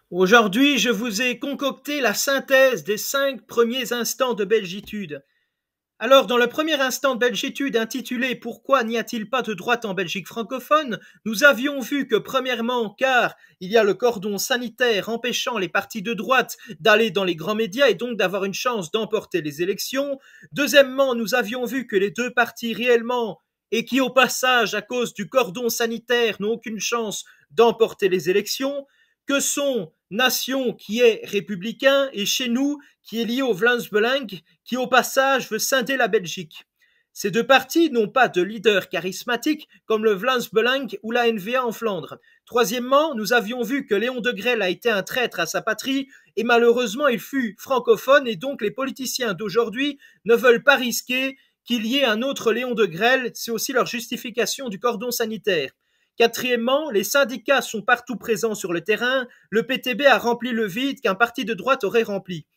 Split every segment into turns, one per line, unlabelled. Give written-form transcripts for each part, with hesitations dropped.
Aujourd'hui, je vous ai concocté la synthèse des 5 premiers instants de belgitude. Alors, dans le premier instant de belgitude intitulé Pourquoi n'y a-t-il pas de droite en Belgique francophone, nous avions vu que premièrement, car il y a le cordon sanitaire empêchant les partis de droite d'aller dans les grands médias et donc d'avoir une chance d'emporter les élections. Deuxièmement, nous avions vu que les deux partis réellement et qui au passage, à cause du cordon sanitaire, n'ont aucune chance d'emporter les élections, que sont Nation qui est républicain et chez nous qui est lié au Vlaams-Belang qui au passage veut scinder la Belgique. Ces deux partis n'ont pas de leader charismatique comme le Vlaams-Belang ou la N-VA en Flandre. Troisièmement, nous avions vu que Léon Degrelle a été un traître à sa patrie et malheureusement il fut francophone et donc les politiciens d'aujourd'hui ne veulent pas risquer qu'il y ait un autre Léon Degrelle, c'est aussi leur justification du cordon sanitaire. Quatrièmement, les syndicats sont partout présents sur le terrain, le PTB a rempli le vide qu'un parti de droite aurait rempli.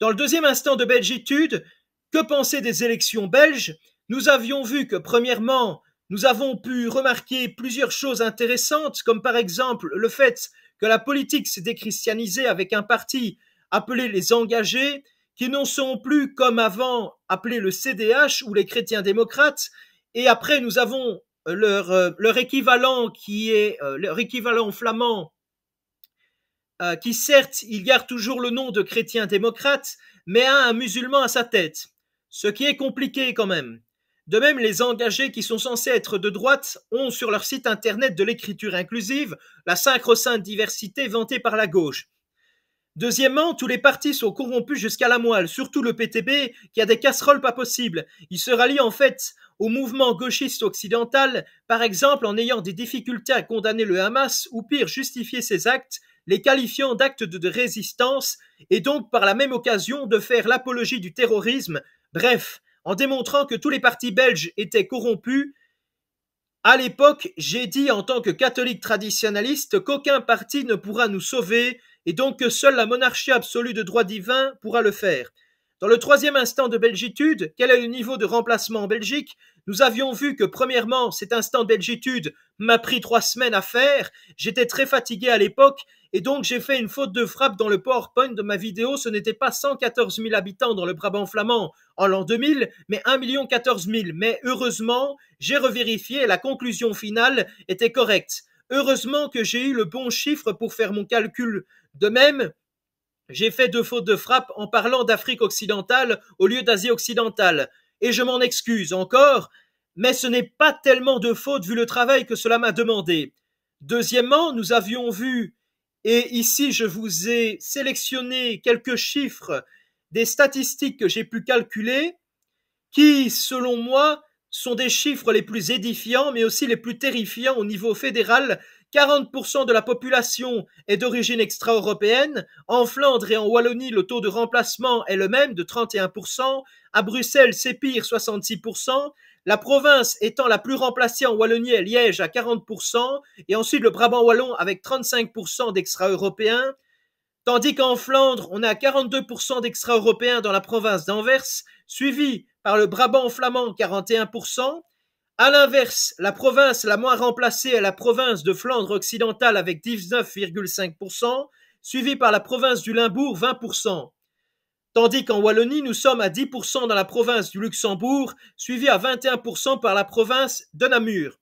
Dans le deuxième instant de belgitude, que penser des élections belges? Nous avions vu que, premièrement, nous avons pu remarquer plusieurs choses intéressantes, comme par exemple le fait que la politique s'est déchristianisée avec un parti appelé les engagés, qui n'en sont plus comme avant appelé le CDH ou les chrétiens démocrates, et après nous avons leur équivalent qui est leur équivalent flamand qui certes, il garde toujours le nom de chrétien démocrate, mais a un musulman à sa tête. Ce qui est compliqué quand même. De même, les engagés qui sont censés être de droite ont sur leur site internet de l'écriture inclusive, la sacro-sainte diversité vantée par la gauche. Deuxièmement, tous les partis sont corrompus jusqu'à la moelle, surtout le PTB qui a des casseroles pas possibles. Il se rallie en fait au mouvement gauchiste occidental, par exemple en ayant des difficultés à condamner le Hamas ou pire justifier ses actes, les qualifiant d'actes de résistance et donc par la même occasion de faire l'apologie du terrorisme, bref, en démontrant que tous les partis belges étaient corrompus. À l'époque, j'ai dit en tant que catholique traditionnaliste qu'aucun parti ne pourra nous sauver et donc que seule la monarchie absolue de droit divin pourra le faire. Dans le troisième instant de belgitude, quel est le niveau de remplacement en Belgique? Nous avions vu que premièrement, cet instant de belgitude m'a pris 3 semaines à faire, j'étais très fatigué à l'époque et donc j'ai fait une faute de frappe dans le PowerPoint de ma vidéo, ce n'était pas 114 000 habitants dans le Brabant flamand en l'an 2000, mais 1 14 000. Mais heureusement, j'ai revérifié et la conclusion finale était correcte. Heureusement que j'ai eu le bon chiffre pour faire mon calcul. De même, j'ai fait 2 fautes de frappe en parlant d'Afrique occidentale au lieu d'Asie occidentale. Et je m'en excuse encore, mais ce n'est pas tellement de faute vu le travail que cela m'a demandé. Deuxièmement, nous avions vu, et ici je vous ai sélectionné quelques chiffres des statistiques que j'ai pu calculer, qui, selon moi, sont des chiffres les plus édifiants, mais aussi les plus terrifiants au niveau fédéral. 40% de la population est d'origine extra-européenne. En Flandre et en Wallonie, le taux de remplacement est le même, de 31%. À Bruxelles, c'est pire, 66%. La province étant la plus remplacée en Wallonie est Liège à 40%. Et ensuite, le Brabant wallon avec 35% d'extra-européens. Tandis qu'en Flandre, on a 42% d'extra-européens dans la province d'Anvers, suivi par le Brabant flamand 41%. À l'inverse, la province la moins remplacée est la province de Flandre occidentale avec 19,5%, suivie par la province du Limbourg 20%. Tandis qu'en Wallonie, nous sommes à 10% dans la province du Luxembourg, suivi à 21% par la province de Namur.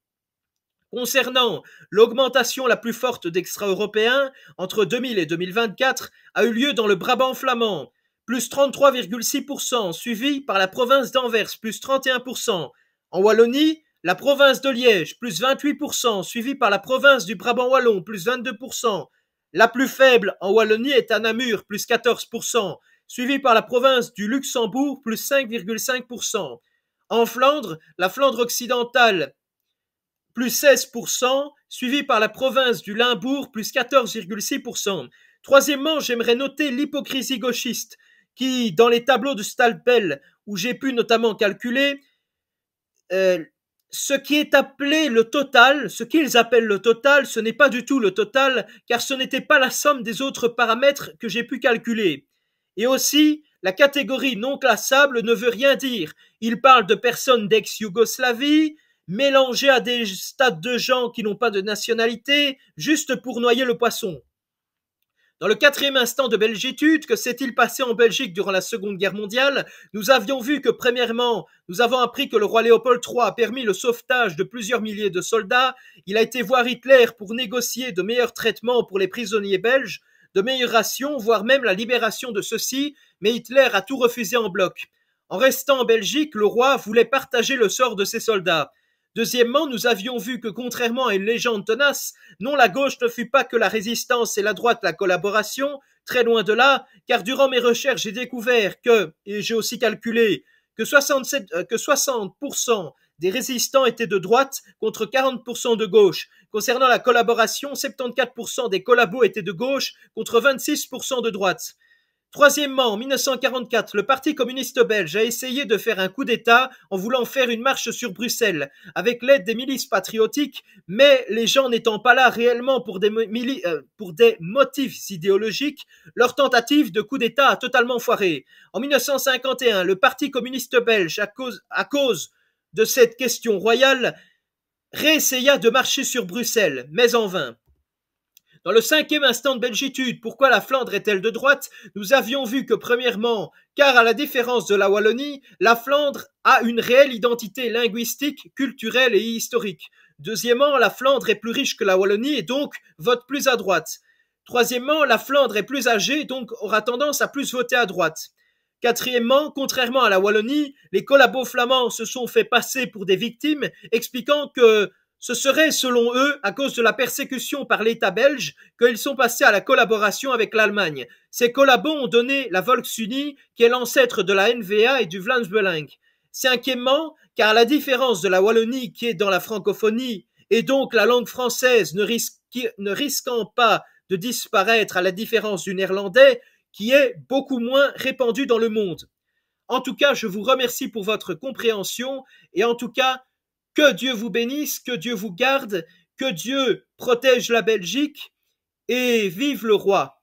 Concernant l'augmentation la plus forte d'extra-européens entre 2000 et 2024 a eu lieu dans le Brabant flamand, plus 33,6%, suivi par la province d'Anvers, plus 31%. En Wallonie, la province de Liège, plus 28%, suivi par la province du Brabant wallon, plus 22%. La plus faible en Wallonie est à Namur, plus 14%, suivi par la province du Luxembourg, plus 5,5%. En Flandre, la Flandre occidentale, plus 16%, suivi par la province du Limbourg, plus 14,6%. Troisièmement, j'aimerais noter l'hypocrisie gauchiste, qui, dans les tableaux de Stalpel, où j'ai pu notamment calculer, ce qui est appelé le total, ce qu'ils appellent le total, ce n'est pas du tout le total, car ce n'était pas la somme des autres paramètres que j'ai pu calculer. Et aussi, la catégorie non classable ne veut rien dire. Il parle de personnes d'ex-Yougoslavie, mélangées à des stades de gens qui n'ont pas de nationalité, juste pour noyer le poisson. Dans le quatrième instant de belgitude, que s'est-il passé en Belgique durant la Seconde Guerre mondiale? Nous avions vu que, premièrement, nous avons appris que le roi Léopold III a permis le sauvetage de plusieurs milliers de soldats. Il a été voir Hitler pour négocier de meilleurs traitements pour les prisonniers belges, de meilleures rations, voire même la libération de ceux-ci, mais Hitler a tout refusé en bloc. En restant en Belgique, le roi voulait partager le sort de ses soldats. Deuxièmement, nous avions vu que, contrairement à une légende tenace, non, la gauche ne fut pas que la résistance et la droite la collaboration, très loin de là, car durant mes recherches, j'ai découvert que, et j'ai aussi calculé, que 60% des résistants étaient de droite contre 40% de gauche. Concernant la collaboration, 74% des collabos étaient de gauche contre 26% de droite. Troisièmement, en 1944, le Parti communiste belge a essayé de faire un coup d'État en voulant faire une marche sur Bruxelles, avec l'aide des milices patriotiques, mais les gens n'étant pas là réellement pour des motifs idéologiques, leur tentative de coup d'État a totalement foiré. En 1951, le Parti communiste belge, à cause de cette question royale, réessaya de marcher sur Bruxelles, mais en vain. Dans le cinquième instant de belgitude, pourquoi la Flandre est-elle de droite? Nous avions vu que, premièrement, car à la différence de la Wallonie, la Flandre a une réelle identité linguistique, culturelle et historique. Deuxièmement, la Flandre est plus riche que la Wallonie et donc vote plus à droite. Troisièmement, la Flandre est plus âgée et donc aura tendance à plus voter à droite. Quatrièmement, contrairement à la Wallonie, les collabos flamands se sont fait passer pour des victimes, expliquant que ce serait, selon eux, à cause de la persécution par l'État belge qu'ils sont passés à la collaboration avec l'Allemagne. Ces collabos ont donné la Volksunie, qui est l'ancêtre de la NVA et du Vlaams-Belang. Cinquièmement, car à la différence de la Wallonie qui est dans la francophonie, et donc la langue française ne risquant pas de disparaître à la différence du néerlandais, qui est beaucoup moins répandu dans le monde. En tout cas, je vous remercie pour votre compréhension, et en tout cas, que Dieu vous bénisse, que Dieu vous garde, que Dieu protège la Belgique, et vive le roi.